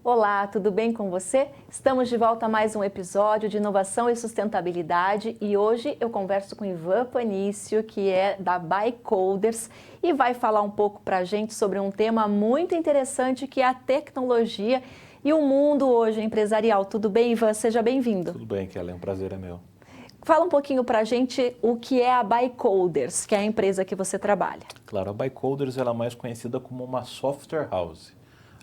Olá, tudo bem com você? Estamos de volta a mais um episódio de Inovação e Sustentabilidade e hoje eu converso com Ivan Panício, que é da Bycoders e vai falar um pouco para a gente sobre um tema muito interessante que é a tecnologia e o mundo hoje empresarial. Tudo bem, Ivan? Seja bem-vindo. Tudo bem, Kelly, um prazer é meu. Fala um pouquinho para a gente o que é a Bycoders, que é a empresa que você trabalha. Claro, a Bycoders ela é mais conhecida como uma software house,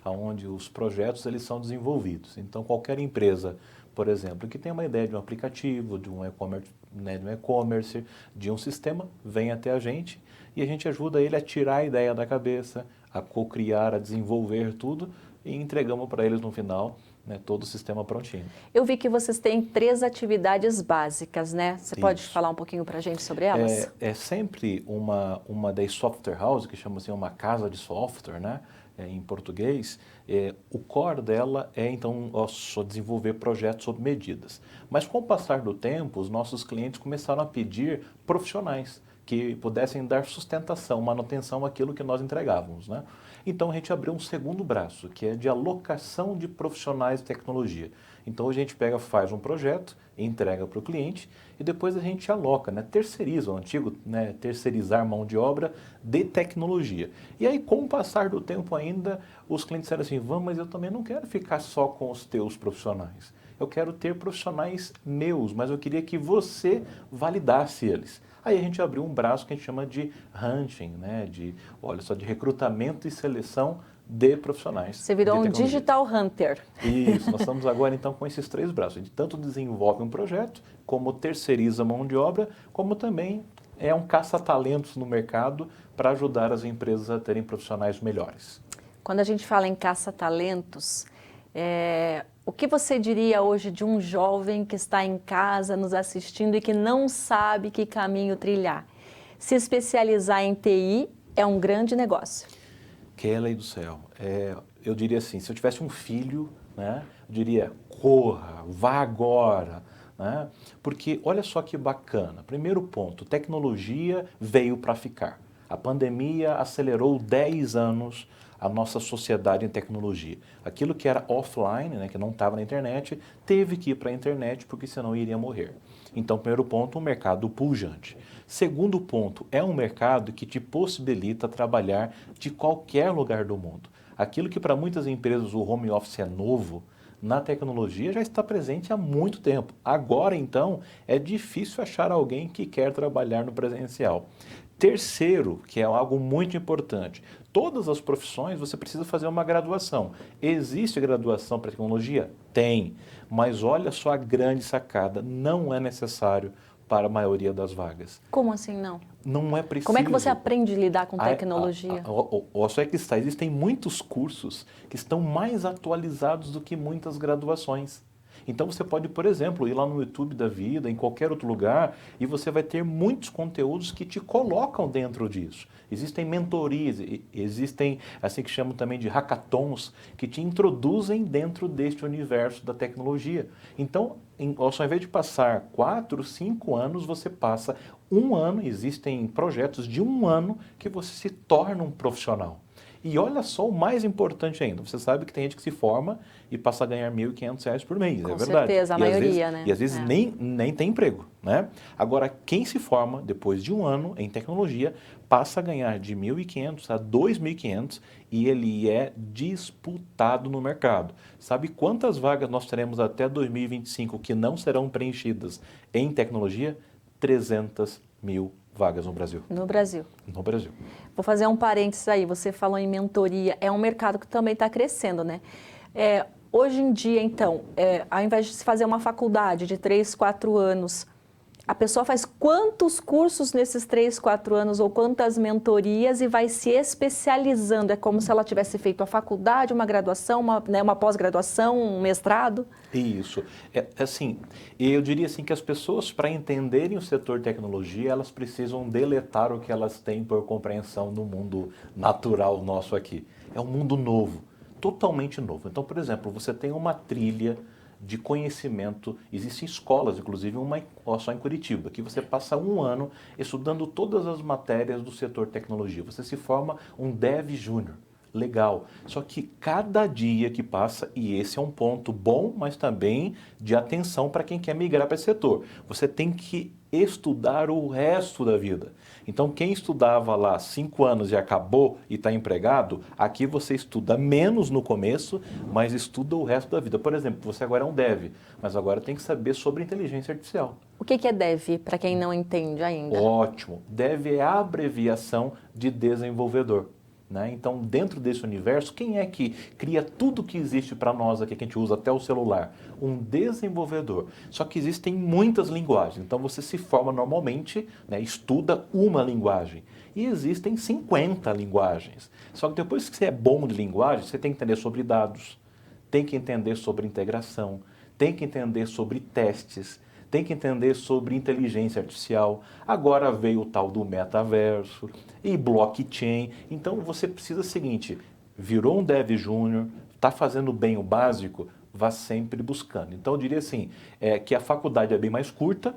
onde os projetos eles são desenvolvidos. Então, qualquer empresa, por exemplo, que tem uma ideia de um aplicativo, de um e-commerce, de um sistema, vem até a gente e a gente ajuda ele a tirar a ideia da cabeça, a co-criar, a desenvolver tudo e entregamos para eles no final todo o sistema prontinho. Eu vi que vocês têm 3 atividades básicas, né? Você pode Isso. falar um pouquinho para a gente sobre elas? É sempre uma das software house, que chama assim uma casa de software, né? Em português, o core dela é então só desenvolver projetos sob medidas. Mas com o passar do tempo, os nossos clientes começaram a pedir profissionais que pudessem dar sustentação, manutenção àquilo que nós entregávamos, né? Então a gente abriu um segundo braço, que é de alocação de profissionais de tecnologia. Então a gente faz um projeto, entrega para o cliente e depois a gente aloca, né? Terceiriza, o antigo terceirizar mão de obra de tecnologia. E aí com o passar do tempo ainda, os clientes disseram assim, mas eu também não quero ficar só com os teus profissionais. Eu quero ter profissionais meus, mas eu queria que você validasse eles. Aí a gente abriu um braço que a gente chama de hunting, né? De recrutamento e seleção de profissionais. Você virou um digital hunter. Isso, nós estamos agora então com esses 3 braços. A gente tanto desenvolve um projeto, como terceiriza a mão de obra, como também é um caça-talentos no mercado para ajudar as empresas a terem profissionais melhores. Quando a gente fala em caça-talentos, o que você diria hoje de um jovem que está em casa nos assistindo e que não sabe que caminho trilhar? Se especializar em TI é um grande negócio. Kelly do céu, eu diria assim, se eu tivesse um filho, né, eu diria, corra, vá agora, né, porque olha só que bacana. Primeiro ponto, tecnologia veio para ficar. A pandemia acelerou 10 anos a nossa sociedade em tecnologia. Aquilo que era offline, né, que não estava na internet, teve que ir para a internet porque senão iria morrer. Então, primeiro ponto, um mercado pujante. Segundo ponto, é um mercado que te possibilita trabalhar de qualquer lugar do mundo. Aquilo que para muitas empresas o home office é novo, na tecnologia já está presente há muito tempo. Agora, então, é difícil achar alguém que quer trabalhar no presencial. Terceiro, que é algo muito importante, todas as profissões você precisa fazer uma graduação. Existe graduação para tecnologia? Tem, mas olha só a grande sacada, não é necessário para a maioria das vagas. Como assim não? Não é preciso. Como é que você aprende a lidar com tecnologia? Só é que existem muitos cursos que estão mais atualizados do que muitas graduações. Então você pode, por exemplo, ir lá no YouTube da vida, em qualquer outro lugar, e você vai ter muitos conteúdos que te colocam dentro disso. Existem mentorias, existem, assim que chamam também de hackathons, que te introduzem dentro deste universo da tecnologia. Então, ao invés de passar 4, 5 anos, você passa 1 ano, existem projetos de 1 ano que você se torna um profissional. E olha só o mais importante ainda, você sabe que tem gente que se forma e passa a ganhar R$ 1.500 por mês, Com é verdade. certeza, a maioria, né? E às vezes nem tem emprego, né? Agora, quem se forma depois de 1 ano em tecnologia passa a ganhar de R$ 1.500 a R$ 2.500 e ele é disputado no mercado. Sabe quantas vagas nós teremos até 2025 que não serão preenchidas em tecnologia? 300 mil vagas no Brasil. No Brasil. No Brasil. Vou fazer um parênteses aí, você falou em mentoria, é um mercado que também está crescendo, né? Hoje em dia, então, ao invés de se fazer uma faculdade de 3, 4 anos, a pessoa faz quantos cursos nesses 3, 4 anos ou quantas mentorias e vai se especializando? É como se ela tivesse feito a faculdade, uma graduação, uma pós-graduação, um mestrado? Isso. Assim, eu diria assim que as pessoas, para entenderem o setor de tecnologia, elas precisam deletar o que elas têm por compreensão no mundo natural nosso aqui. É um mundo novo, totalmente novo. Então, por exemplo, você tem uma trilha de conhecimento, existem escolas, inclusive uma só em Curitiba, que você passa 1 ano estudando todas as matérias do setor tecnologia. Você se forma um Dev Júnior. legal. Só que cada dia que passa, e esse é um ponto bom, mas também de atenção para quem quer migrar para esse setor. Você tem que estudar o resto da vida. Então, quem estudava lá 5 anos e acabou e está empregado, aqui você estuda menos no começo, mas estuda o resto da vida. Por exemplo, você agora é um dev, mas agora tem que saber sobre inteligência artificial. O que é dev, para quem não entende ainda? Ótimo. Dev é a abreviação de desenvolvedor. Né? Então, dentro desse universo, quem é que cria tudo que existe para nós aqui, que a gente usa até o celular? Um desenvolvedor. Só que existem muitas linguagens. Então, você se forma normalmente, né, estuda uma linguagem. E existem 50 linguagens. Só que depois que você é bom de linguagem, você tem que entender sobre dados, tem que entender sobre integração, tem que entender sobre testes, tem que entender sobre inteligência artificial. Agora veio o tal do metaverso e blockchain. Então você precisa o seguinte, virou um dev júnior, está fazendo bem o básico, vá sempre buscando. Então eu diria assim, que a faculdade é bem mais curta,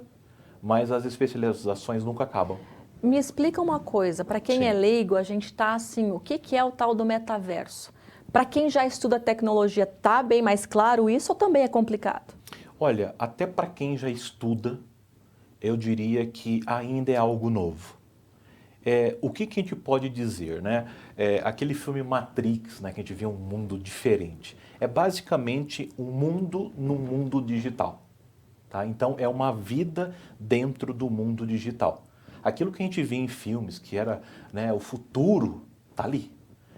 mas as especializações nunca acabam. Me explica uma coisa, para quem é leigo, a gente está assim, o que é o tal do metaverso? Para quem já estuda tecnologia, está bem mais claro isso ou também é complicado? Olha, até para quem já estuda, eu diria que ainda é algo novo. O que a gente pode dizer, né? Aquele filme Matrix, né, que a gente vê um mundo diferente. É basicamente um mundo no mundo digital. Tá? Então, é uma vida dentro do mundo digital. Aquilo que a gente via em filmes, que era, né, o futuro, está ali.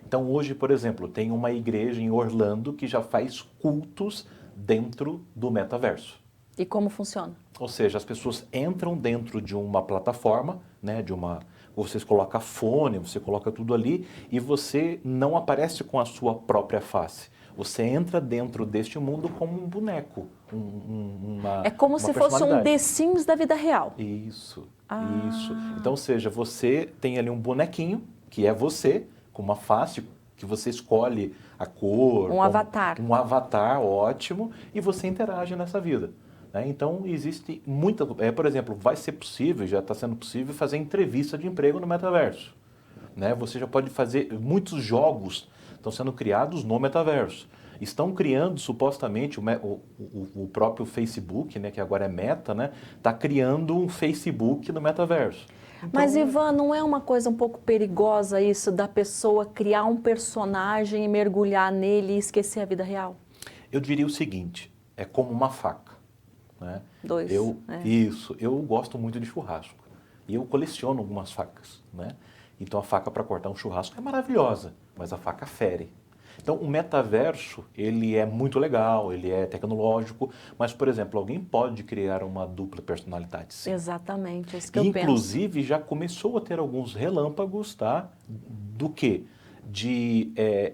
Então, hoje, por exemplo, tem uma igreja em Orlando que já faz cultos dentro do metaverso. E como funciona? Ou seja, as pessoas entram dentro de uma plataforma, né, você coloca fone, você coloca tudo ali e você não aparece com a sua própria face. Você entra dentro deste mundo como um boneco, é como se fosse um The Sims da vida real. Isso. Então, ou seja, você tem ali um bonequinho, que é você, com uma face que você escolhe a cor. Um avatar. Um avatar ótimo e você interage nessa vida. Né? Então, existe muita... por exemplo, vai ser possível, já está sendo possível, fazer entrevista de emprego no metaverso. Né? Você já pode fazer... Muitos jogos estão sendo criados no metaverso. Estão criando, supostamente, o próprio Facebook, né, que agora é Meta, né, está criando um Facebook no metaverso. Então, mas, Ivan, não é uma coisa um pouco perigosa isso da pessoa criar um personagem e mergulhar nele e esquecer a vida real? Eu diria o seguinte, é como uma faca. Né? Isso, eu gosto muito de churrasco e eu coleciono algumas facas. Né? Então a faca para cortar um churrasco é maravilhosa, mas a faca fere. Então o metaverso, ele é muito legal, ele é tecnológico, mas, por exemplo, alguém pode criar uma dupla personalidade. Sim. Exatamente, é isso que eu penso. Inclusive, já começou a ter alguns relâmpagos, tá? Do quê? De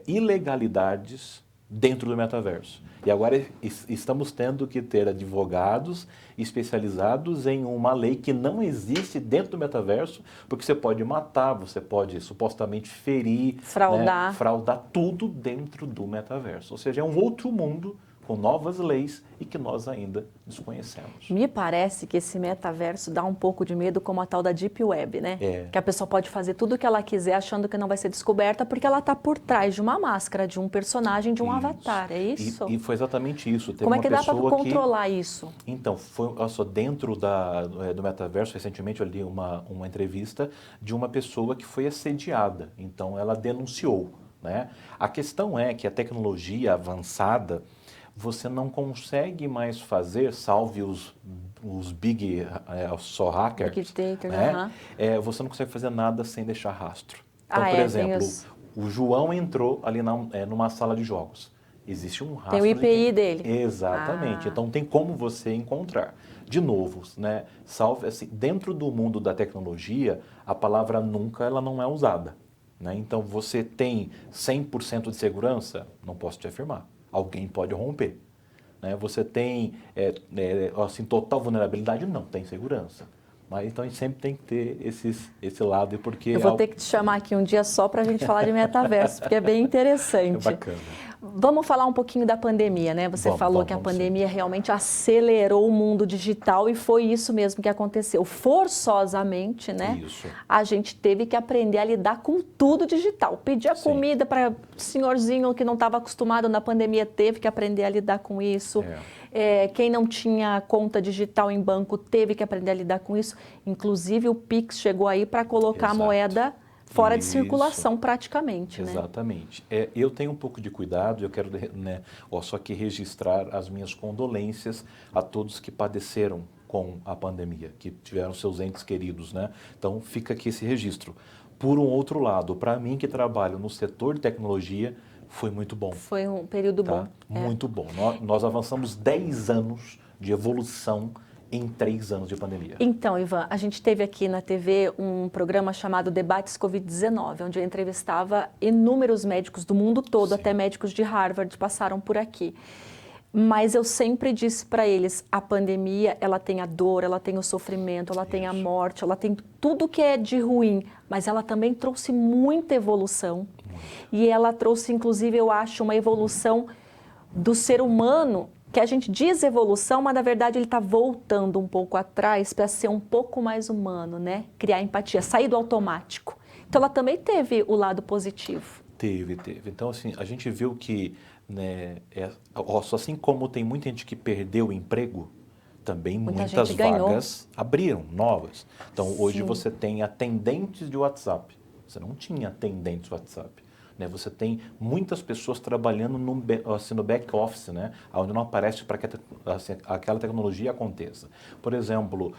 ilegalidades dentro do metaverso. E agora estamos tendo que ter advogados especializados em uma lei que não existe dentro do metaverso, porque você pode matar, você pode supostamente ferir, fraudar, né? Fraudar tudo dentro do metaverso. Ou seja, é um outro mundo com novas leis e que nós ainda desconhecemos. Me parece que esse metaverso dá um pouco de medo como a tal da Deep Web, né? Que a pessoa pode fazer tudo o que ela quiser achando que não vai ser descoberta porque ela está por trás de uma máscara, de um personagem, de um avatar, é isso? E foi exatamente isso. Teve como é que dá para controlar isso? Então, dentro do metaverso, recentemente eu li uma entrevista de uma pessoa que foi assediada. Então, ela denunciou. Né? A questão é que a tecnologia avançada, você não consegue mais fazer, salve os big só hackers, né? Você não consegue fazer nada sem deixar rastro. Então, por exemplo, o João entrou ali numa sala de jogos. Existe um rastro. Tem o IPI dele. Exatamente. Então, tem como você encontrar. De novo, né? Salve, assim, dentro do mundo da tecnologia, a palavra nunca ela não é usada. Né? Então, você tem 100% de segurança? Não posso te afirmar. Alguém pode romper. Né? Você tem assim, total vulnerabilidade? Não, tem segurança. Mas então a gente sempre tem que ter esse lado. Porque eu vou ter que te chamar aqui um dia só para a gente falar de metaverso, porque é bem interessante. É bacana. Vamos falar um pouquinho da pandemia, né? Você falou que a pandemia realmente acelerou o mundo digital e foi isso mesmo que aconteceu. Forçosamente, né? Isso. A gente teve que aprender a lidar com tudo digital. Pedir a comida para senhorzinho que não estava acostumado na pandemia teve que aprender a lidar com isso. Quem não tinha conta digital em banco teve que aprender a lidar com isso. Inclusive o Pix chegou aí para colocar a moeda fora de circulação praticamente, né? Exatamente. Eu tenho um pouco de cuidado, eu quero só que registrar as minhas condolências a todos que padeceram com a pandemia, que tiveram seus entes queridos, né? Então fica aqui esse registro. Por um outro lado, para mim que trabalho no setor de tecnologia, foi muito bom. Foi um período bom. Muito bom. Nós avançamos 10 anos de evolução em 3 anos de pandemia. Então, Ivan, a gente teve aqui na TV um programa chamado Debates Covid-19, onde eu entrevistava inúmeros médicos do mundo todo, até médicos de Harvard passaram por aqui. Mas eu sempre disse para eles, a pandemia, ela tem a dor, ela tem o sofrimento, ela tem a morte, ela tem tudo que é de ruim, mas ela também trouxe muita evolução. E ela trouxe, inclusive, eu acho, uma evolução do ser humano, que a gente diz evolução, mas na verdade ele está voltando um pouco atrás para ser um pouco mais humano, né? Criar empatia, sair do automático. Então ela também teve o lado positivo. Teve. Então, assim, a gente viu que, né, assim como tem muita gente que perdeu o emprego, também muitas vagas abriram, novas. Então, hoje você tem atendentes de WhatsApp. Você não tinha atendentes de WhatsApp. Né? Você tem muitas pessoas trabalhando no back-office, né? Onde não aparece para que aquela tecnologia aconteça. Por exemplo,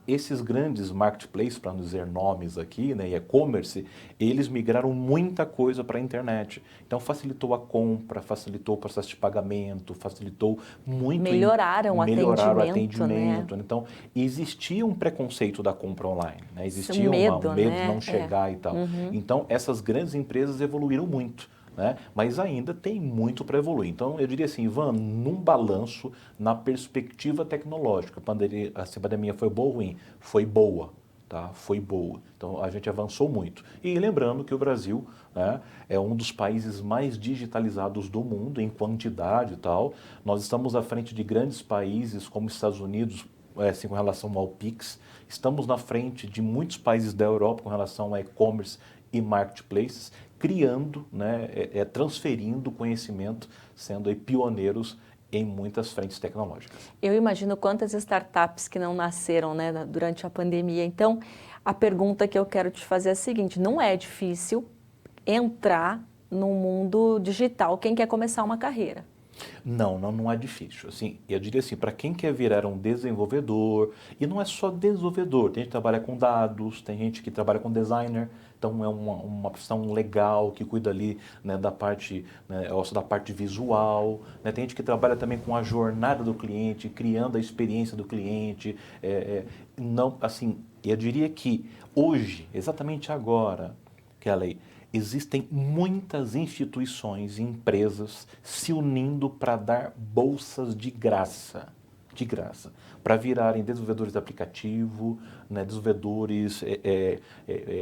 esses grandes marketplaces, para não dizer nomes aqui, né, e e-commerce, eles migraram muita coisa para a internet. Então, facilitou a compra, facilitou o processo de pagamento, facilitou muito... Melhoraram o atendimento, né? Então, existia um preconceito da compra online, né? Existia um medo, um medo de não chegar e tal. Então, essas grandes empresas evoluíram muito. Né? Mas ainda tem muito para evoluir. Então, eu diria assim, Ivan, num balanço, na perspectiva tecnológica, a pandemia foi boa ou ruim? Foi boa, tá? Foi boa. Então, a gente avançou muito. E lembrando que o Brasil, né, é um dos países mais digitalizados do mundo, em quantidade e tal. Nós estamos à frente de grandes países como os Estados Unidos, assim, com relação ao Pix. Estamos na frente de muitos países da Europa com relação a e-commerce e marketplaces, criando, né, transferindo conhecimento, sendo aí pioneiros em muitas frentes tecnológicas. Eu imagino quantas startups que não nasceram, né, durante a pandemia. Então, a pergunta que eu quero te fazer é a seguinte, não é difícil entrar no mundo digital quem quer começar uma carreira? Não é difícil. Assim, eu diria assim, para quem quer virar um desenvolvedor, e não é só desenvolvedor, tem gente que trabalha com dados, tem gente que trabalha com designer, então é uma profissão legal que cuida ali, né, da parte, né, da parte visual, né, tem gente que trabalha também com a jornada do cliente, criando a experiência do cliente. Não, assim, eu diria que hoje, exatamente agora, Kelly, existem muitas instituições e empresas se unindo para dar bolsas de graça, para virarem desenvolvedores de aplicativo, né, desenvolvedores,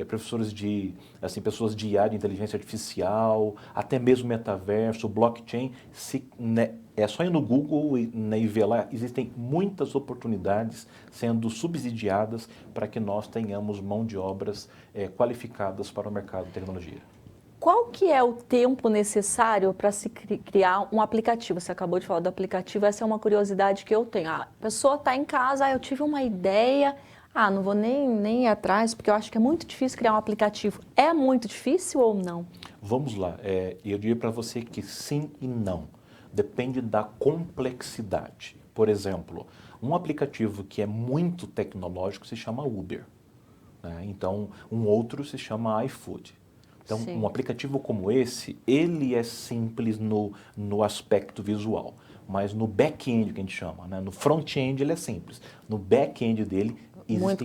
professores de, assim, pessoas de IA, de inteligência artificial, até mesmo metaverso, blockchain. É só ir no Google e ver lá, existem muitas oportunidades sendo subsidiadas para que nós tenhamos mão de obras qualificadas para o mercado de tecnologia. Qual que é o tempo necessário para se criar um aplicativo? Você acabou de falar do aplicativo, essa é uma curiosidade que eu tenho. A pessoa está em casa, eu tive uma ideia, não vou nem ir atrás, porque eu acho que é muito difícil criar um aplicativo. É muito difícil ou não? Vamos lá, eu diria para você que sim e não. Depende da complexidade. Por exemplo, um aplicativo que é muito tecnológico se chama Uber, né? Então, um outro se chama iFood. Então, um aplicativo como esse, ele é simples no aspecto visual, mas no back-end, que a gente chama, né? No front-end ele é simples, no back-end dele existe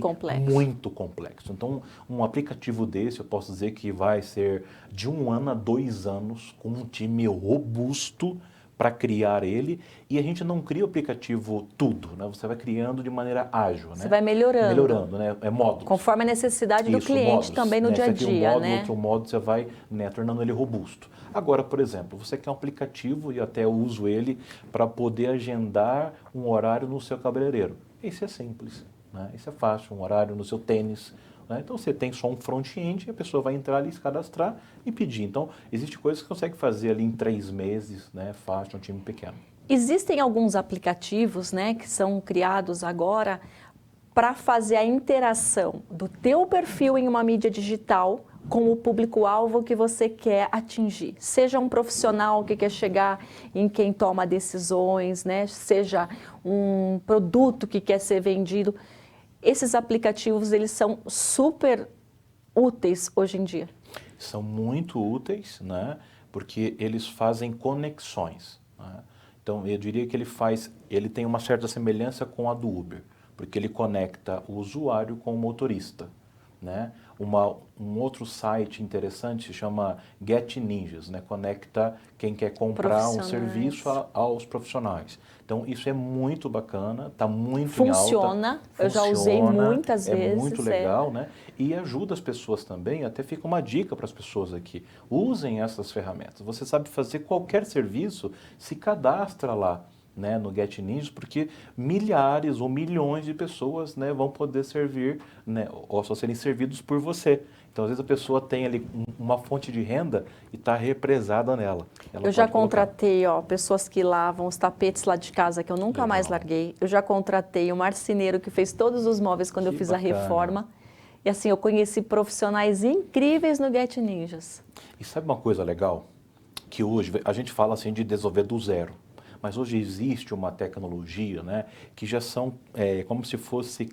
muito complexo. Então, um aplicativo desse, eu posso dizer que vai ser de 1 ano a 2 anos com um time robusto para criar ele, e a gente não cria o aplicativo tudo, né? Você vai criando de maneira ágil, né? Você vai melhorando. Melhorando, né? É módulos. Conforme a necessidade do cliente módulos, também no né? dia a Você cria um dia, módulo, né? outro módulo, você vai, né, tornando ele robusto. Agora, por exemplo, você quer um aplicativo, e até eu uso ele para poder agendar um horário no seu cabeleireiro. Esse é simples, né? Esse é fácil, um horário no seu tênis, né? Então você tem só um front-end, a pessoa vai entrar ali, se cadastrar e pedir. Então, existe coisas que você consegue fazer ali em 3 meses, né? Fácil, um time pequeno. Existem alguns aplicativos, né, que são criados agora para fazer a interação do teu perfil em uma mídia digital com o público-alvo que você quer atingir. Seja um profissional que quer chegar em quem toma decisões, né? Seja um produto que quer ser vendido. Esses aplicativos, eles são super úteis hoje em dia. São muito úteis, né? Porque eles fazem conexões, né? Então, eu diria que ele tem uma certa semelhança com a do Uber, porque ele conecta o usuário com o motorista, né? Um outro site interessante se chama Get Ninjas, né? Conecta quem quer comprar um serviço aos profissionais. Então, isso é muito bacana, está muito em alta. Funciona, eu já usei muitas vezes. É muito legal, né? E ajuda as pessoas também, até fica uma dica para as pessoas aqui. Usem essas ferramentas. Você sabe fazer qualquer serviço, se cadastra lá, né, no Get Ninjas, porque milhares ou milhões de pessoas, né, vão poder servir, né, ou só serem servidos por você. Então, às vezes a pessoa tem ali uma fonte de renda e está represada nela. Eu já contratei, pessoas que lavam os tapetes lá de casa, que eu nunca mais larguei. Eu já contratei o marceneiro que fez todos os móveis quando eu fiz a reforma. E assim, eu conheci profissionais incríveis no Get Ninjas. E sabe uma coisa legal? Que hoje a gente fala assim de desenvolver do zero. Mas hoje existe uma tecnologia, né, que já são como se fosse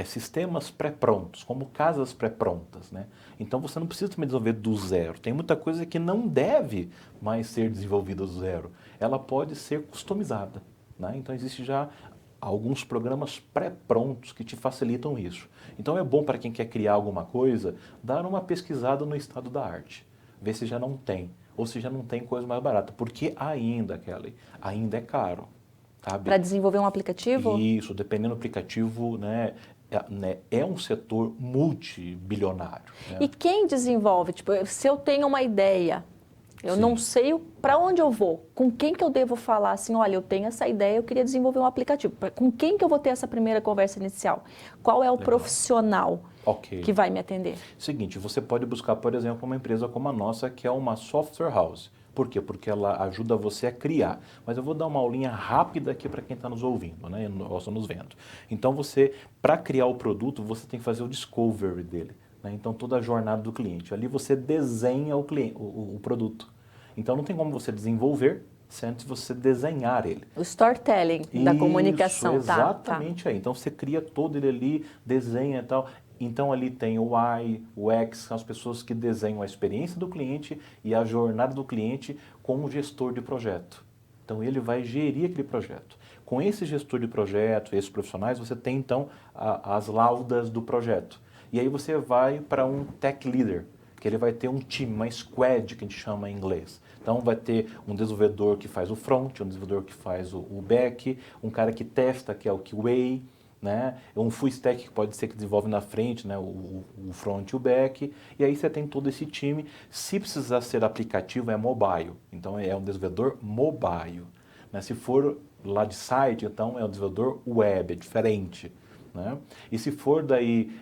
sistemas pré-prontos, como casas pré-prontas, né? Então você não precisa também desenvolver do zero. Tem muita coisa que não deve mais ser desenvolvida do zero. Ela pode ser customizada, né? Então existe já alguns programas pré-prontos que te facilitam isso. Então é bom para quem quer criar alguma coisa, dar uma pesquisada no estado da arte, ver se já não tem. Ou se já não tem coisa mais barata, porque ainda, Kelly, ainda é caro. Para desenvolver um aplicativo? Isso, dependendo do aplicativo, né, é um setor multibilionário. Né? E quem desenvolve? Tipo, se eu tenho uma ideia, eu não sei para onde eu vou, com quem que eu devo falar assim, olha, eu tenho essa ideia, eu queria desenvolver um aplicativo. Com quem que eu vou ter essa primeira conversa inicial? Qual é o profissional que vai me atender? Seguinte, você pode buscar, por exemplo, uma empresa como a nossa, que é uma software house. Por quê? Porque ela ajuda você a criar. Mas eu vou dar uma aulinha rápida aqui para quem está nos ouvindo, né? Ou está nos vendo. Então, para criar o produto, você tem que fazer o discovery dele. Né? Então, toda a jornada do cliente. Ali você desenha o produto. Então, não tem como você desenvolver sem antes você desenhar ele. O storytelling da comunicação. Exatamente aí. Então, você cria todo ele ali, desenha e tal. Então, ali tem o Y, o X, são as pessoas que desenham a experiência do cliente e a jornada do cliente com o gestor de projeto. Então, ele vai gerir aquele projeto. Com esse gestor de projeto, esses profissionais, você tem, então, as laudas do projeto. E aí você vai para um tech leader, que ele vai ter um time, uma squad, que a gente chama em inglês. Então, vai ter um desenvolvedor que faz o front, um desenvolvedor que faz o back, um cara que testa, que é o QA, né? Um full stack que pode ser que desenvolve na frente, né? o front e o back, e aí você tem todo esse time. Se precisar ser aplicativo, é mobile, então é um desenvolvedor mobile. Né? Se for lá de site, então é um desenvolvedor web, é diferente. Né? E se for daí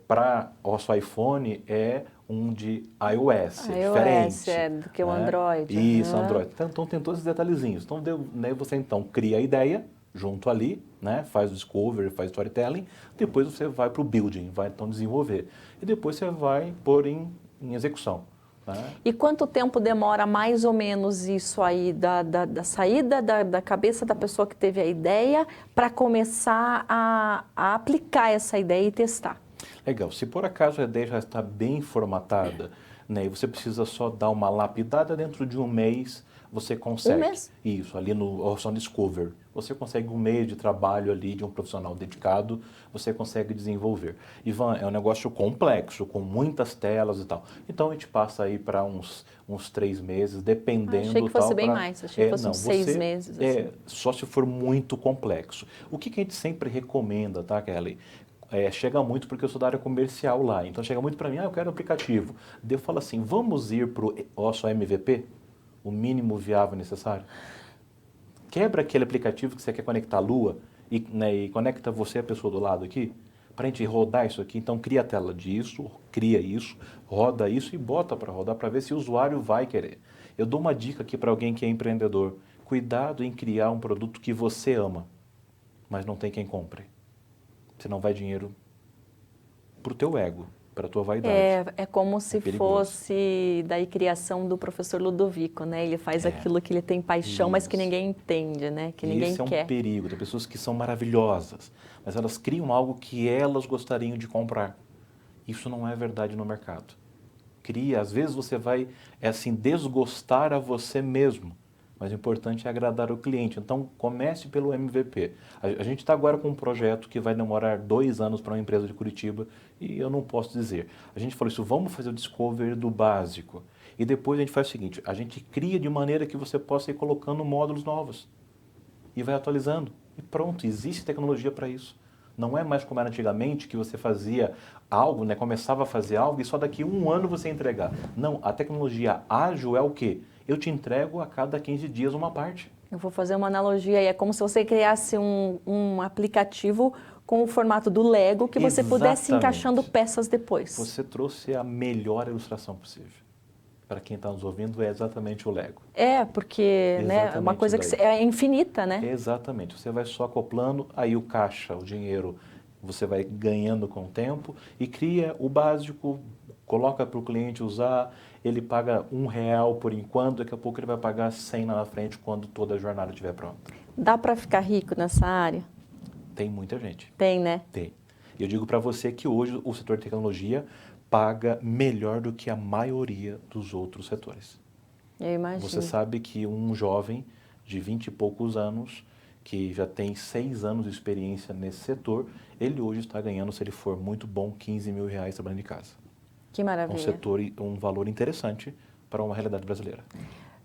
para o seu iPhone, é um de iOS, é diferente. Do que o Android. Isso, Android. Então tem todos esses detalhezinhos. Então você então cria a ideia, junto ali, né? Faz o discovery, faz o storytelling, depois você vai para o building, vai então desenvolver. E depois você vai pôr em execução. Né? E quanto tempo demora mais ou menos isso aí, da saída da cabeça da pessoa que teve a ideia para começar a aplicar essa ideia e testar? Legal. Se por acaso a ideia já está bem formatada, né, e você precisa só dar uma lapidada, dentro de um mês você consegue. Um mês? Isso, ali no Orson Discover. Você consegue um mês de trabalho ali de um profissional dedicado, você consegue desenvolver. Ivan, é um negócio complexo, com muitas telas e tal. Então a gente passa aí para uns 3 meses, dependendo. Achei que fosse tal, bem mais, achei que fosse não, uns 6 você, meses. Assim. só se for muito complexo. O que a gente sempre recomenda, tá, Kelly? Chega muito porque eu sou da área comercial lá, então chega muito para mim, eu quero aplicativo. Daí eu falo assim, vamos ir para o nosso MVP, o mínimo viável necessário? Quebra aquele aplicativo que você quer conectar a Lua e conecta você e a pessoa do lado aqui, para a gente rodar isso aqui. Então cria a tela disso, cria isso, roda isso e bota para rodar para ver se o usuário vai querer. Eu dou uma dica aqui para alguém que é empreendedor. Cuidado em criar um produto que você ama, mas não tem quem compre. Senão vai dinheiro para o teu ego, para a tua vaidade. É como se perigoso. fosse daí criação do professor Ludovico, né? Ele faz aquilo que ele tem paixão, mas que Isso. ninguém entende, né? Que E ninguém esse é um quer. perigo. Tem pessoas que são maravilhosas, mas elas criam algo que elas gostariam de comprar. Isso não é verdade no mercado. Cria, às vezes você vai, assim, desgostar a você mesmo. Mas o importante é agradar o cliente. Então, comece pelo MVP. A gente está agora com um projeto que vai demorar 2 anos para uma empresa de Curitiba e eu não posso dizer. A gente falou isso, vamos fazer o discovery do básico. E depois a gente faz o seguinte, a gente cria de maneira que você possa ir colocando módulos novos. E vai atualizando. E pronto, existe tecnologia para isso. Não é mais como era antigamente, que você fazia algo, né, começava a fazer algo e só daqui 1 ano você ia entregar. Não, a tecnologia ágil é o quê? Eu te entrego a cada 15 dias uma parte. Eu vou fazer uma analogia aí. É como se você criasse um aplicativo com o formato do Lego que você pudesse ir encaixando peças depois. Você trouxe a melhor ilustração possível. Para quem está nos ouvindo, é exatamente o Lego. Porque né, é uma coisa que é infinita, né? Exatamente. Você vai só acoplando, aí o caixa, o dinheiro, você vai ganhando com o tempo e cria o básico, coloca para o cliente usar, ele paga R$1 por enquanto, daqui a pouco ele vai pagar 100 lá na frente quando toda a jornada estiver pronta. Dá para ficar rico nessa área? Tem muita gente. Tem, né? Tem. Eu digo para você que hoje o setor de tecnologia paga melhor do que a maioria dos outros setores. Eu imagino. Você sabe que um jovem de 20 e poucos anos, que já tem 6 anos de experiência nesse setor, ele hoje está ganhando, se ele for muito bom, R$15 mil trabalhando de casa. Que maravilha. Um setor, um valor interessante para uma realidade brasileira.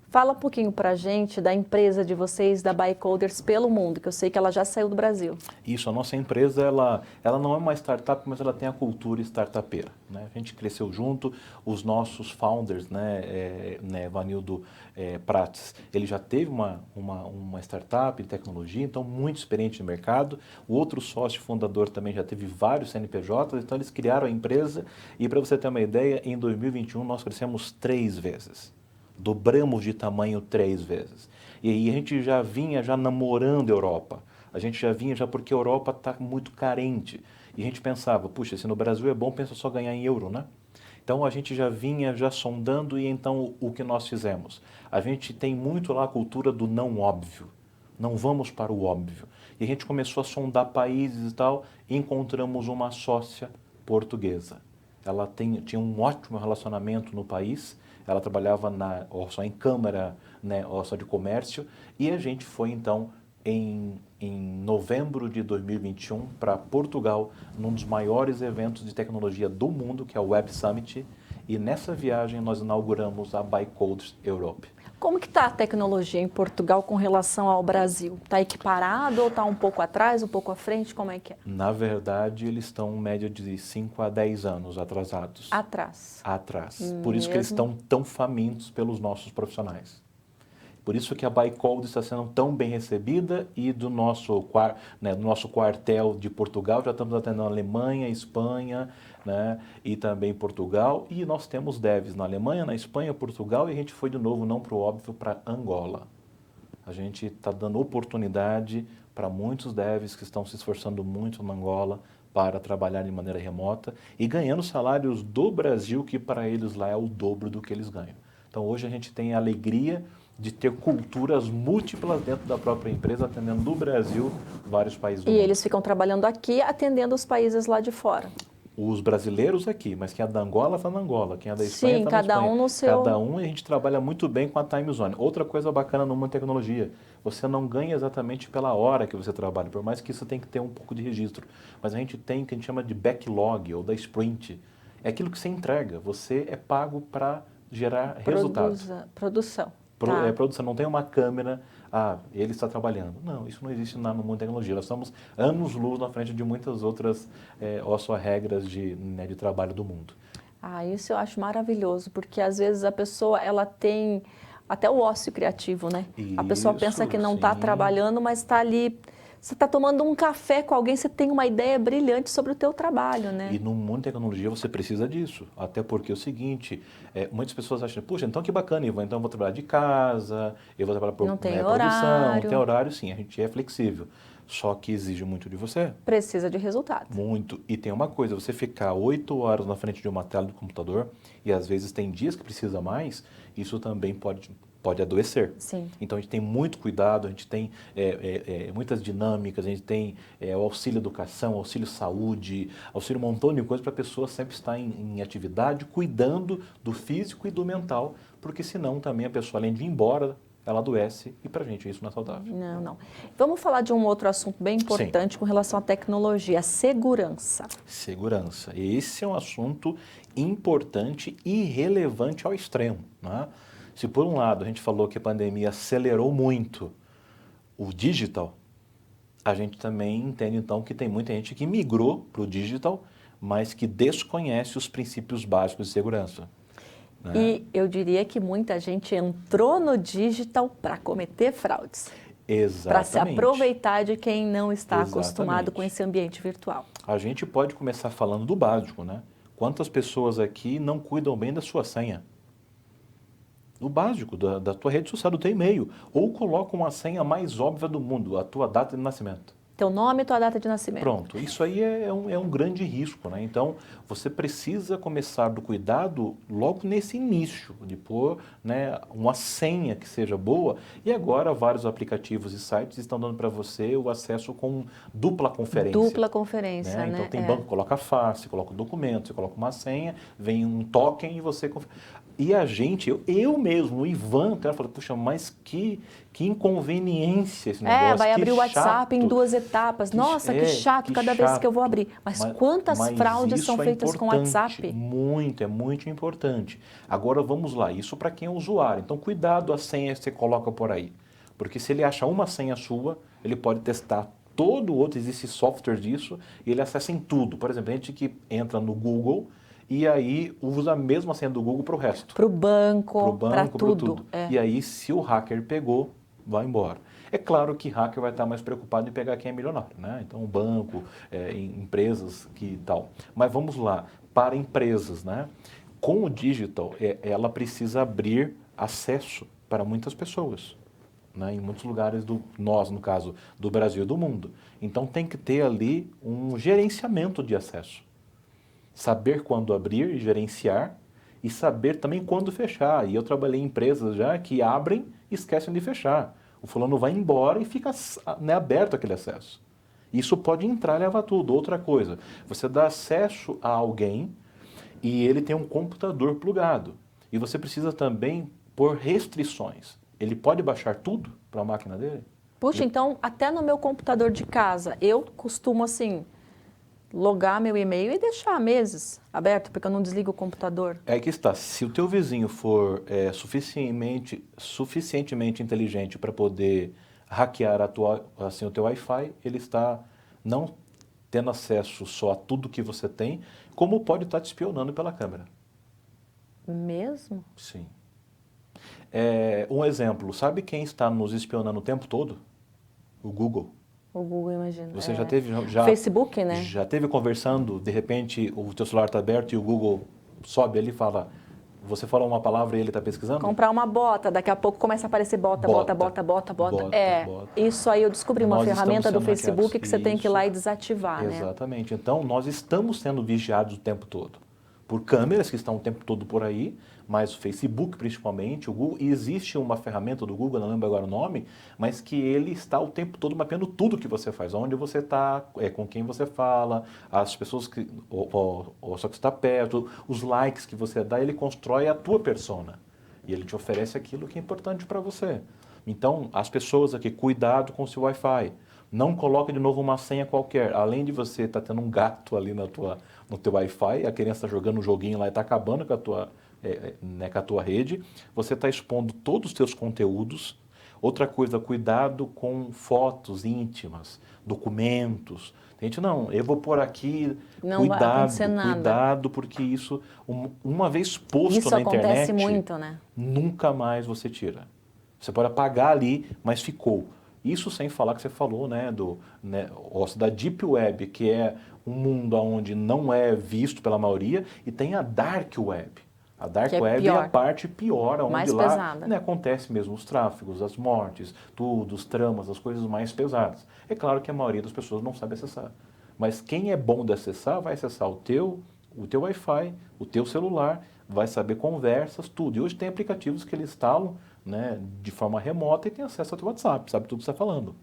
Fala um pouquinho para a gente da empresa de vocês, da Bycoders, pelo mundo, que eu sei que ela já saiu do Brasil. Isso, a nossa empresa, ela não é uma startup, mas ela tem a cultura startupeira, né? A gente cresceu junto, os nossos founders, Vanildo Prates, ele já teve uma startup de tecnologia, então muito experiente no mercado. O outro sócio fundador também já teve vários CNPJs, então eles criaram a empresa e, para você ter uma ideia, em 2021 nós crescemos 3 vezes. Dobramos de tamanho 3 vezes. E aí a gente já vinha namorando a Europa. A gente já vinha porque a Europa está muito carente. E a gente pensava, puxa, se no Brasil é bom, pensa só ganhar em euro, né? Então a gente já vinha sondando e então o que nós fizemos? A gente tem muito lá a cultura do não óbvio. Não vamos para o óbvio. E a gente começou a sondar países e tal, e encontramos uma sócia portuguesa. Ela tinha um ótimo relacionamento no país. Ela trabalhava só em Câmara, né, só de Comércio, e a gente foi então em novembro de 2021 para Portugal, num dos maiores eventos de tecnologia do mundo, que é o Web Summit, e nessa viagem nós inauguramos a Bycoders Europe. Como que está a tecnologia em Portugal com relação ao Brasil? Está equiparado ou está um pouco atrás, um pouco à frente? Como é que é? Na verdade, eles estão em média de 5 a 10 anos atrasados. Atrás. Por isso que eles estão tão famintos pelos nossos profissionais. Por isso que a Bycoders está sendo tão bem recebida e do nosso quartel de Portugal já estamos atendendo a Alemanha, Espanha, né, e também Portugal. E nós temos devs na Alemanha, na Espanha, Portugal e a gente foi de novo, não para o óbvio, para Angola. A gente está dando oportunidade para muitos devs que estão se esforçando muito na Angola para trabalhar de maneira remota e ganhando salários do Brasil, que para eles lá é o dobro do que eles ganham. Então hoje a gente tem a alegria de ter culturas múltiplas dentro da própria empresa, atendendo do Brasil vários países do mundo. E eles ficam trabalhando aqui, atendendo os países lá de fora. os brasileiros aqui, mas quem é da Angola está na Angola, quem é da Espanha Sim, está na cada Espanha. um no seu... Cada um, e a gente trabalha muito bem com a time zone. Outra coisa bacana numa tecnologia, você não ganha exatamente pela hora que você trabalha, por mais que isso tenha que ter um pouco de registro. Mas a gente tem o que a gente chama de backlog ou da sprint. É aquilo que você entrega, você é pago para gerar resultados. Produção. Tá. Produção, não tem uma câmera, ele está trabalhando. Não, isso não existe no mundo da tecnologia. Nós estamos anos-luz na frente de muitas outras regras de trabalho do mundo. Isso eu acho maravilhoso, porque às vezes a pessoa, ela tem até o ócio criativo, né? A pessoa pensa que não está trabalhando, mas está ali... Você está tomando um café com alguém, você tem uma ideia brilhante sobre o teu trabalho, né? E no mundo da tecnologia você precisa disso. Até porque é o seguinte, muitas pessoas acham, puxa, então que bacana, Ivan, então eu vou trabalhar de casa, eu vou trabalhar por produção, não tem horário, sim, a gente é flexível. Só que exige muito de você. Precisa de resultado. Muito. E tem uma coisa, você ficar 8 horas na frente de uma tela do computador, e às vezes tem dias que precisa mais, isso também pode adoecer. Sim. Então a gente tem muito cuidado, a gente tem muitas dinâmicas, a gente tem o auxílio educação, auxílio saúde, auxílio um montão de coisas para a pessoa sempre estar em atividade, cuidando do físico e do mental, porque senão também a pessoa, além de ir embora, ela adoece e para a gente isso não é saudável. Não. Vamos falar de um outro assunto bem importante com relação à tecnologia, a segurança. Segurança. Esse é um assunto importante e relevante ao extremo, né? Se por um lado a gente falou que a pandemia acelerou muito o digital, a gente também entende então que tem muita gente que migrou para o digital, mas que desconhece os princípios básicos de segurança. Né? E eu diria que muita gente entrou no digital para cometer fraudes. Exatamente. Para se aproveitar de quem não está acostumado com esse ambiente virtual. A gente pode começar falando do básico, né? Quantas pessoas aqui não cuidam bem da sua senha? O básico, da tua rede social, do teu e-mail. Ou colocam a senha mais óbvia do mundo, a tua data de nascimento. Teu nome e tua data de nascimento. Pronto, isso aí é um grande risco, né? Então, você precisa começar do cuidado logo nesse início, de pôr, né, uma senha que seja boa. E agora, vários aplicativos e sites estão dando para você o acesso com dupla conferência. Dupla conferência, né? Então, tem banco que coloca face, coloca o documento, você coloca uma senha, vem um token e você... E a gente, eu mesmo, o Ivan, eu falei, puxa, mas que inconveniência esse negócio. Vai abrir o chato. WhatsApp em 2 etapas. Nossa, que chato cada vez que eu vou abrir. Mas quantas fraudes são feitas com o WhatsApp? É muito importante. Agora vamos lá, isso para quem é usuário. Então cuidado a senha que você coloca por aí. Porque se ele acha uma senha sua, ele pode testar todo o outro, existe software disso, e ele acessa em tudo. Por exemplo, a gente que entra no Google... E aí usa a mesma senha do Google para o resto. Para o banco, para tudo. E aí, se o hacker pegou, vai embora. É claro que hacker vai estar mais preocupado em pegar quem é milionário, né? Então, banco, empresas que tal. Mas vamos lá, para empresas, né? Com o digital, ela precisa abrir acesso para muitas pessoas. Né, em muitos lugares no caso do Brasil e do mundo. Então, tem que ter ali um gerenciamento de acesso. Saber quando abrir e gerenciar e saber também quando fechar. E eu trabalhei em empresas já que abrem e esquecem de fechar. O fulano vai embora e fica, né, aberto aquele acesso. Isso pode entrar e levar tudo. Outra coisa, você dá acesso a alguém e ele tem um computador plugado. E você precisa também pôr restrições. Ele pode baixar tudo para a máquina dele? Puxa, então até no meu computador de casa, eu costumo assim... logar meu e-mail e deixar meses aberto, porque eu não desligo o computador. É que está. Se o teu vizinho for suficientemente inteligente para poder hackear o teu Wi-Fi, ele está não tendo acesso só a tudo que você tem, como pode estar te espionando pela câmera. Mesmo? Sim. Um exemplo, sabe quem está nos espionando o tempo todo? O Google. O Google, imagina. Você já teve... Facebook, né? Já teve conversando, de repente o teu celular está aberto e o Google sobe ali e fala... Você fala uma palavra e ele está pesquisando? Comprar uma bota, daqui a pouco começa a aparecer bota. Isso aí eu descobri uma ferramenta do Facebook que você tem que ir lá e desativar, né? Exatamente. Então, nós estamos sendo vigiados o tempo todo. por câmeras que estão o tempo todo por aí, mas o Facebook principalmente, o Google, e existe uma ferramenta do Google, não lembro agora o nome, mas que ele está o tempo todo mapeando tudo que você faz, onde você está, com quem você fala, as pessoas que, ou só que está perto, os likes que você dá, ele constrói a tua persona. E ele te oferece aquilo que é importante para você. Então, as pessoas aqui, cuidado com o seu Wi-Fi. Não coloque de novo uma senha qualquer. Além de você estar tendo um gato ali no teu Wi-Fi, a criança está jogando um joguinho lá e está acabando com a com a tua rede, você está expondo todos os teus conteúdos. Outra coisa, cuidado com fotos íntimas, documentos. Tem gente, não, eu vou pôr aqui, Não vai acontecer nada. cuidado, porque isso, uma vez posto Isso na acontece internet, muito, né? nunca mais você tira. Você pode apagar ali, mas ficou. Isso sem falar que você falou, da Deep Web, que é um mundo onde não é visto pela maioria, e tem a Dark Web. A Dark Web é a parte pior, onde mais lá pesada. Acontece mesmo os tráficos, as mortes, tudo, os tramas, as coisas mais pesadas. É claro que a maioria das pessoas não sabe acessar. Mas quem é bom de acessar, vai acessar o teu Wi-Fi, o teu celular, vai saber conversas, tudo. E hoje tem aplicativos que eles instalam, de forma remota e tem acesso ao teu WhatsApp, sabe tudo que você está falando.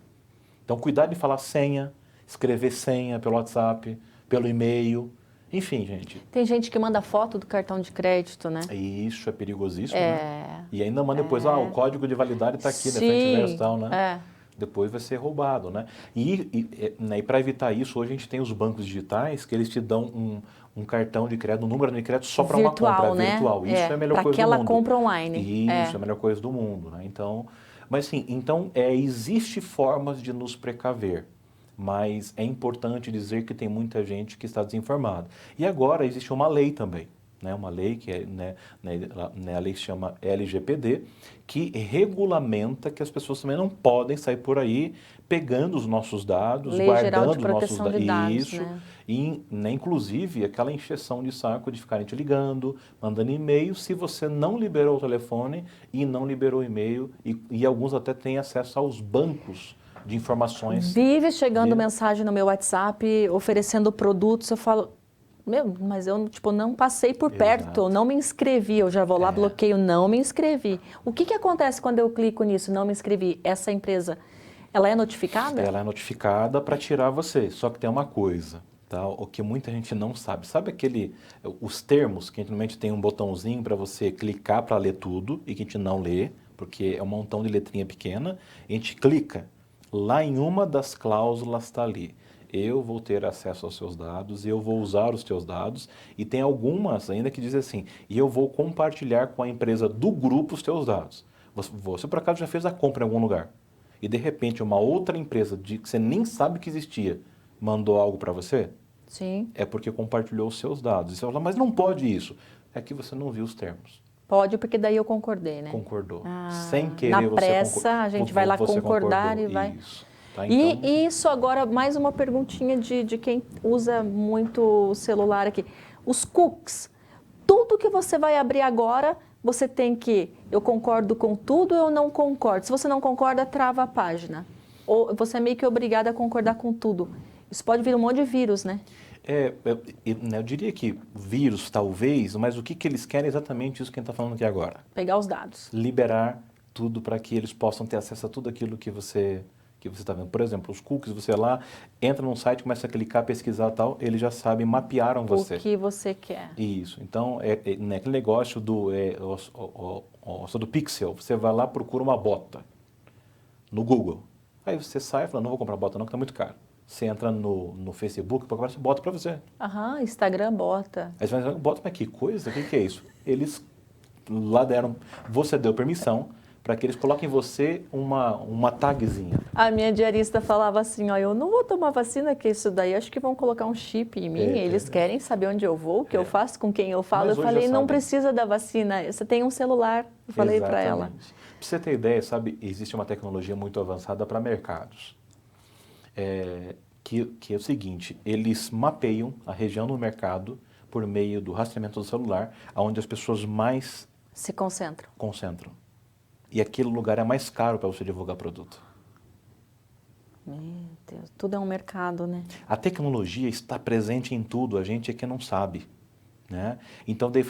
Então, cuidado de falar senha, escrever senha pelo WhatsApp, pelo e-mail. Enfim, gente. Tem gente que manda foto do cartão de crédito, né? Isso é perigosíssimo, né? E ainda manda depois, o código de validade está aqui, Sim, frente e verso e tal, né? Depois vai ser roubado, né? E para evitar isso, hoje a gente tem os bancos digitais que eles te dão um cartão de crédito, um número de crédito só para uma compra virtual. Isso é a melhor coisa do mundo. Para aquela compra online. Isso é a melhor coisa do mundo, né? Então, mas assim, existe formas de nos precaver. Mas é importante dizer que tem muita gente que está desinformada. E agora existe uma lei também, uma lei que a lei se chama LGPD, que regulamenta que as pessoas também não podem sair por aí pegando os nossos dados, Lei Geral de Proteção de Dados, isso, e inclusive aquela encheção de saco de ficarem te ligando, mandando e-mail, se você não liberou o telefone e não liberou o e-mail, e alguns até têm acesso aos bancos de informações. Vive chegando mensagem no meu WhatsApp oferecendo produtos, eu falo, mas eu não passei por perto, eu não me inscrevi, eu já vou lá, bloqueio, não me inscrevi. O que acontece quando eu clico nisso, não me inscrevi? Essa empresa, ela é notificada? Ela é notificada para tirar você, só que tem uma coisa, tá? O que muita gente não sabe. Sabe os termos que a gente normalmente tem um botãozinho para você clicar para ler tudo e que a gente não lê, porque é um montão de letrinha pequena, a gente clica. Lá em uma das cláusulas está ali, eu vou ter acesso aos seus dados, eu vou usar os teus dados, e tem algumas ainda que dizem assim, e eu vou compartilhar com a empresa do grupo os teus dados. Você por acaso já fez a compra em algum lugar, e de repente uma outra empresa que você nem sabe que existia, mandou algo para você? Sim. É porque compartilhou os seus dados. E você fala, mas não pode isso. É que você não viu os termos. Pode, porque daí eu concordei, né? Concordou. Sem querer na pressa, a gente vai lá concordar e vai... Isso. Tá, então... E isso agora, mais uma perguntinha de quem usa muito o celular aqui. Os cookies, tudo que você vai abrir agora, você tem que, eu concordo com tudo ou eu não concordo. Se você não concorda, trava a página. Ou você é meio que obrigado a concordar com tudo. Isso pode vir um monte de vírus, né? Eu diria que vírus, talvez, mas o que eles querem é exatamente isso que a gente está falando aqui agora. Pegar os dados. Liberar tudo para que eles possam ter acesso a tudo aquilo que você está vendo. Por exemplo, os cookies, você lá, entra num site, começa a clicar, pesquisar e tal, eles já sabem, mapearam você. O que você quer. Isso. Então, aquele negócio do Pixel, você vai lá, procura uma bota no Google. Aí você sai e fala, não vou comprar bota não, que está muito caro. Você entra no Facebook, aparece bota para você. Instagram bota. Aí você vai bota, mas que coisa? O que é isso? Eles lá você deu permissão para que eles coloquem em você uma tagzinha. A minha diarista falava assim, eu não vou tomar vacina, que isso daí, acho que vão colocar um chip em mim, eles querem saber onde eu vou, o que eu faço, com quem eu falo. Mas eu falei, não precisa da vacina, você tem um celular. Eu falei para ela. Para você ter ideia, sabe, existe uma tecnologia muito avançada para mercados. Que é o seguinte, eles mapeiam a região do mercado por meio do rastreamento do celular, onde as pessoas mais se concentram. E aquele lugar é mais caro para você divulgar produto. Meu Deus, tudo é um mercado, né? A tecnologia está presente em tudo, a gente é que não sabe. Né? Então daí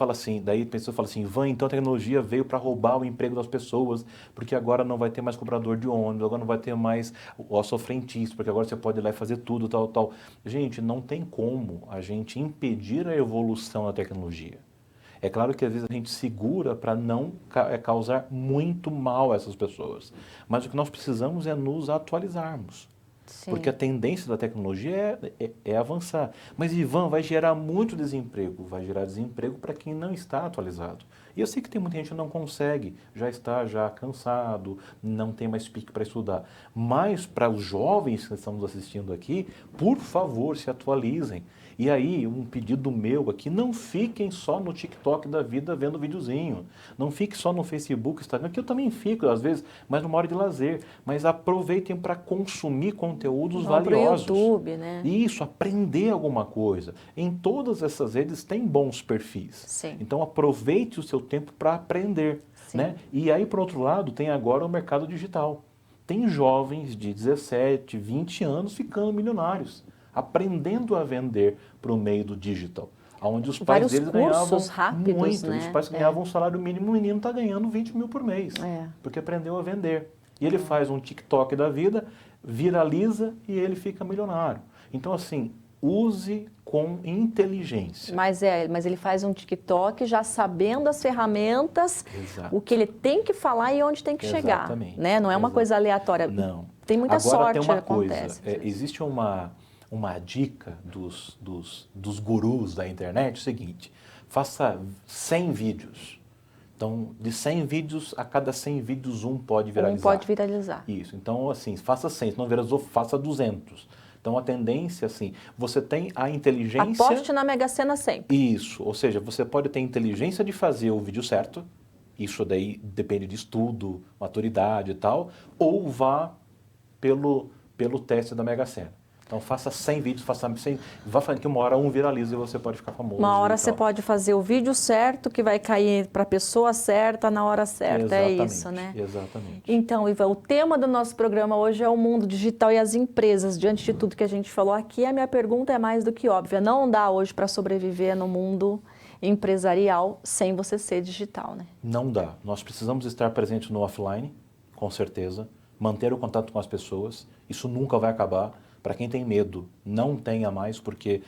a pessoa fala assim, Ivan, então a tecnologia veio para roubar o emprego das pessoas, porque agora não vai ter mais cobrador de ônibus, agora não vai ter mais o açofrentista, porque agora você pode ir lá e fazer tudo, tal, tal. Gente, não tem como a gente impedir a evolução da tecnologia. É claro que às vezes a gente segura para não causar muito mal a essas pessoas, mas o que nós precisamos é nos atualizarmos. Sim. Porque a tendência da tecnologia é avançar. Mas, Ivan, vai gerar muito desemprego. Vai gerar desemprego para quem não está atualizado. E eu sei que tem muita gente que não consegue, já está cansado, não tem mais pique para estudar. Mas para os jovens que estamos assistindo aqui, por favor, se atualizem. E aí, um pedido meu aqui, não fiquem só no TikTok da vida vendo videozinho. Não fiquem só no Facebook, Instagram, que eu também fico, às vezes, mas numa hora de lazer. Mas aproveitem para consumir conteúdos valiosos. Pro YouTube, né? Isso, aprender alguma coisa. Em todas essas redes tem bons perfis. Sim. Então aproveite o seu tempo para aprender. Né? E aí, por outro lado, tem agora o mercado digital. Tem jovens de 17, 20 anos ficando milionários, aprendendo a vender para o meio do digital. Onde os pais deles ganhavam rápidos, muito. Né? Os pais ganhavam um salário mínimo, o menino está ganhando 20 mil por mês. Porque aprendeu a vender. E ele faz um TikTok da vida, viraliza e ele fica milionário. Então, assim, use com inteligência. Mas ele faz um TikTok já sabendo as ferramentas, Exato. o que ele tem que falar e onde tem que chegar. Né? Não é uma coisa aleatória. Não. Tem muita Agora, sorte tem uma acontece. Coisa, existe uma dica dos gurus da internet, é o seguinte, faça 100 vídeos. Então, de 100 vídeos, a cada 100 vídeos, um pode viralizar. Um pode viralizar. Isso. Então, assim, faça 100. Se não viralizou, faça 200. Então, a tendência, assim, você tem a inteligência... Aposte na Mega Sena sempre. Isso. Ou seja, você pode ter a inteligência de fazer o vídeo certo. Isso daí depende de estudo, maturidade e tal. Ou vá pelo teste da Mega Sena. Então, faça 100 vídeos, faça 100... Vá falando que uma hora um viraliza e você pode ficar famoso. Uma hora você pode fazer o vídeo certo, que vai cair para a pessoa certa, na hora certa. Exatamente, é isso, né? Exatamente. Então, Ivan, o tema do nosso programa hoje é o mundo digital e as empresas. Diante de tudo que a gente falou aqui, a minha pergunta é mais do que óbvia. Não dá hoje para sobreviver no mundo empresarial sem você ser digital, né? Não dá. Nós precisamos estar presentes no offline, com certeza. Manter o contato com as pessoas. Isso nunca vai acabar. Para quem tem medo, não tenha mais, porque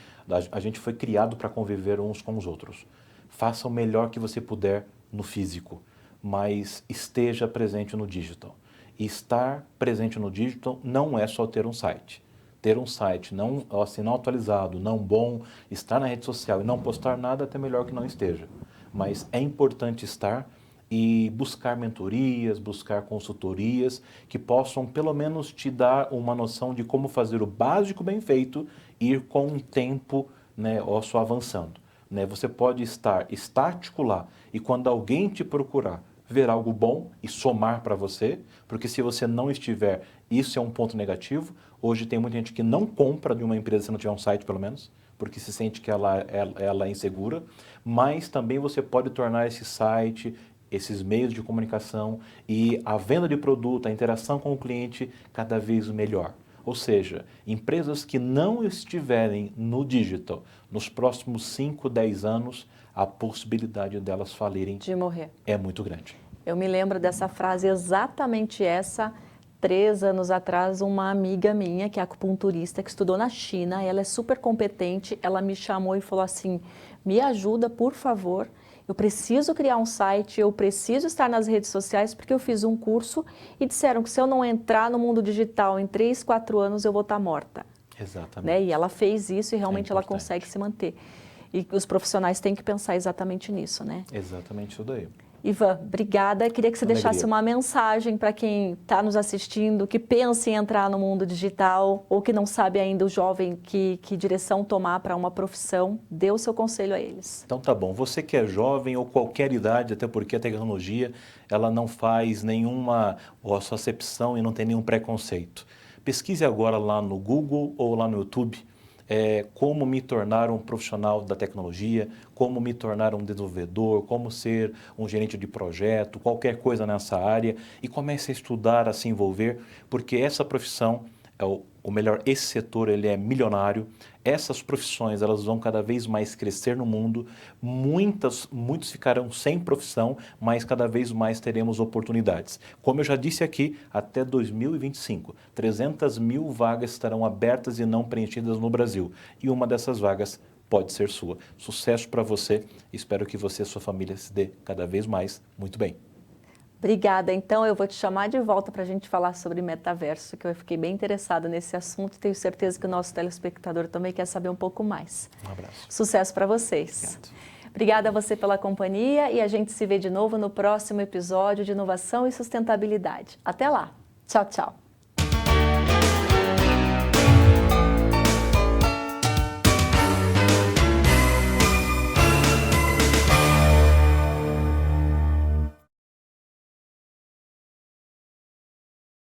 a gente foi criado para conviver uns com os outros. Faça o melhor que você puder no físico, mas esteja presente no digital. E estar presente no digital não é só ter um site. Ter um site não atualizado, não bom, estar na rede social e não postar nada é até melhor que não esteja. Mas é importante estar e buscar mentorias, buscar consultorias que possam pelo menos te dar uma noção de como fazer o básico bem feito e ir com o tempo, né, só avançando. Né? Você pode estar estático lá e quando alguém te procurar, ver algo bom e somar para você, porque se você não estiver, isso é um ponto negativo. Hoje tem muita gente que não compra de uma empresa se não tiver um site pelo menos, porque se sente que ela é insegura, mas também você pode tornar esse site, esses meios de comunicação e a venda de produto, a interação com o cliente cada vez melhor. Ou seja, empresas que não estiverem no digital nos próximos 5, 10 anos, a possibilidade delas falirem de morrer é muito grande. Eu me lembro dessa frase, exatamente essa, 3 anos atrás, uma amiga minha, que é acupunturista, que estudou na China, ela é super competente, ela me chamou e falou assim, me ajuda, por favor, eu preciso criar um site, eu preciso estar nas redes sociais, porque eu fiz um curso e disseram que se eu não entrar no mundo digital em 3, 4 anos, eu vou estar morta. Exatamente. Né? E ela fez isso e realmente ela consegue se manter. E os profissionais têm que pensar exatamente nisso, né? Exatamente isso daí. Ivan, obrigada. Queria que você deixasse uma mensagem para quem está nos assistindo, que pensa em entrar no mundo digital ou que não sabe ainda, o jovem, que direção tomar para uma profissão. Dê o seu conselho a eles. Então tá bom. Você que é jovem ou qualquer idade, até porque a tecnologia ela não faz nenhuma acepção e não tem nenhum preconceito. Pesquise agora lá no Google ou lá no YouTube como me tornar um profissional da tecnologia, como me tornar um desenvolvedor, como ser um gerente de projeto, qualquer coisa nessa área e comece a estudar, a se envolver, porque essa profissão ou melhor, esse setor ele é milionário. Essas profissões elas vão cada vez mais crescer no mundo. Muitos ficarão sem profissão, mas cada vez mais teremos oportunidades. Como eu já disse aqui, até 2025, 300 mil vagas estarão abertas e não preenchidas no Brasil. E uma dessas vagas pode ser sua. Sucesso para você. Espero que você e sua família se dê cada vez mais muito bem. Obrigada. Então, eu vou te chamar de volta para a gente falar sobre metaverso, que eu fiquei bem interessada nesse assunto e tenho certeza que o nosso telespectador também quer saber um pouco mais. Um abraço. Sucesso para vocês. Obrigado. Obrigada a você pela companhia e a gente se vê de novo no próximo episódio de Inovação e Sustentabilidade. Até lá. Tchau, tchau.